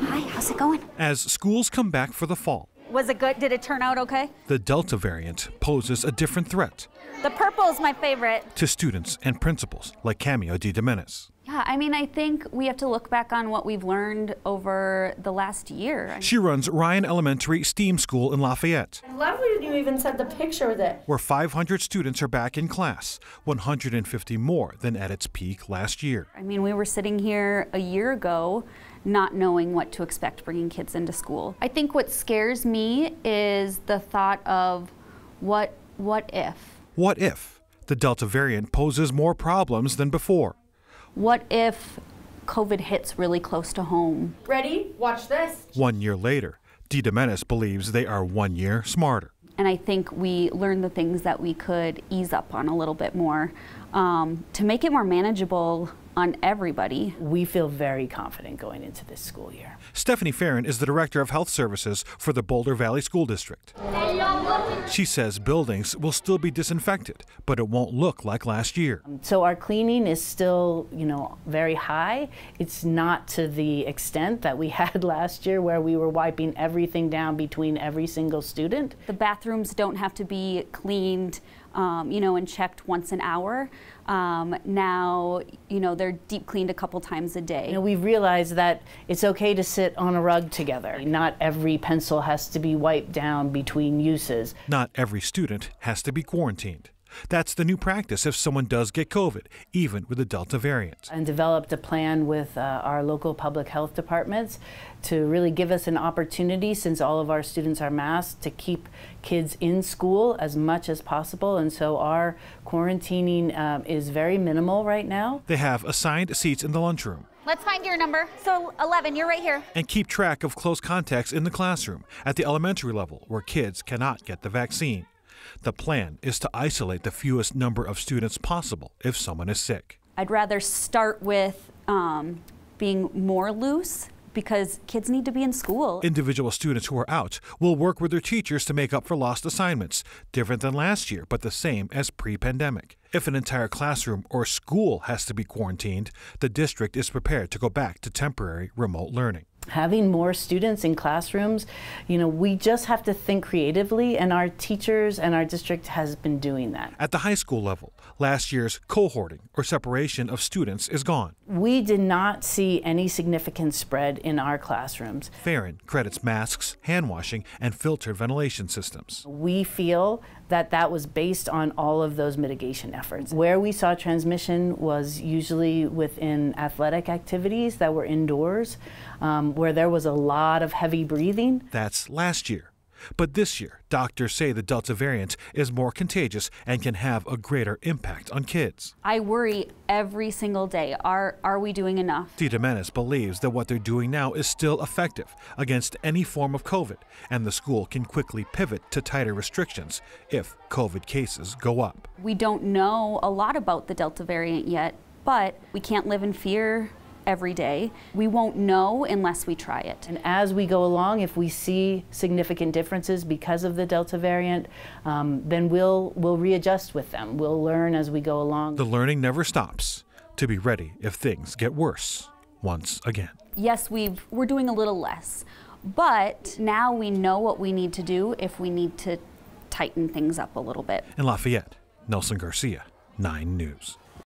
Hi, how's it going? As schools come back for the fall, Was it good? Did it turn out okay? the Delta variant poses a different threat The purple's my favorite. to students and principals like Cameo DiDomenis. Yeah, I think we have to look back on what we've learned over the last year. She runs Ryan Elementary STEAM School in Lafayette, I love when you even said the picture with it. where 500 students are back in class, 150 more than at its peak last year. We were sitting here a year ago not knowing what to expect bringing kids into school. I think what scares me is the thought of what if? What if the Delta variant poses more problems than before? What if COVID hits really close to home? Ready? Watch this. 1 year later, DiDomenis believes they are 1 year smarter. And I think we learned the things that we could ease up on a little bit more to make it more manageable on everybody. We feel very confident going into this school year. Stephanie Farron is the Director of Health Services for the Boulder Valley School District. She says buildings will still be disinfected, but it won't look like last year. So our cleaning is still, very high. It's not to the extent that we had last year where we were wiping everything down between every single student. The bathrooms don't have to be cleaned, and checked once an hour. Now, they're deep cleaned a couple times a day. We've realized that it's okay to sit on a rug together. Not every pencil has to be wiped down between uses. Not every student has to be quarantined. That's the new practice if someone does get COVID, even with the Delta variant. And developed a plan with our local public health departments to really give us an opportunity, since all of our students are masked, to keep kids in school as much as possible. And so our quarantining is very minimal right now. They have assigned seats in the lunchroom. Let's find your number. So 11, you're right here. And keep track of close contacts in the classroom at the elementary level where kids cannot get the vaccine. The plan is to isolate the fewest number of students possible if someone is sick. I'd rather start with being more loose because kids need to be in school. Individual students who are out will work with their teachers to make up for lost assignments, different than last year, but the same as pre-pandemic. If an entire classroom or school has to be quarantined, the district is prepared to go back to temporary remote learning. Having more students in classrooms, we just have to think creatively, and our teachers and our district has been doing that. At the high school level, last year's cohorting or separation of students is gone. We did not see any significant spread in our classrooms. Farron credits masks, hand washing, and filtered ventilation systems. We feel that was based on all of those mitigation efforts. Where we saw transmission was usually within athletic activities that were indoors, where there was a lot of heavy breathing. That's last year. But this year, doctors say the Delta variant is more contagious and can have a greater impact on kids. I worry every single day. Are we doing enough? DiDomenis believes that what they're doing now is still effective against any form of COVID, and the school can quickly pivot to tighter restrictions if COVID cases go up. We don't know a lot about the Delta variant yet, but we can't live in fear every day. We won't know unless we try it. And as we go along, if we see significant differences because of the Delta variant, then we'll readjust with them. We'll learn as we go along. The learning never stops to be ready if things get worse once again. Yes, we're doing a little less, but now we know what we need to do if we need to tighten things up a little bit. In Lafayette, Nelson Garcia, 9 News.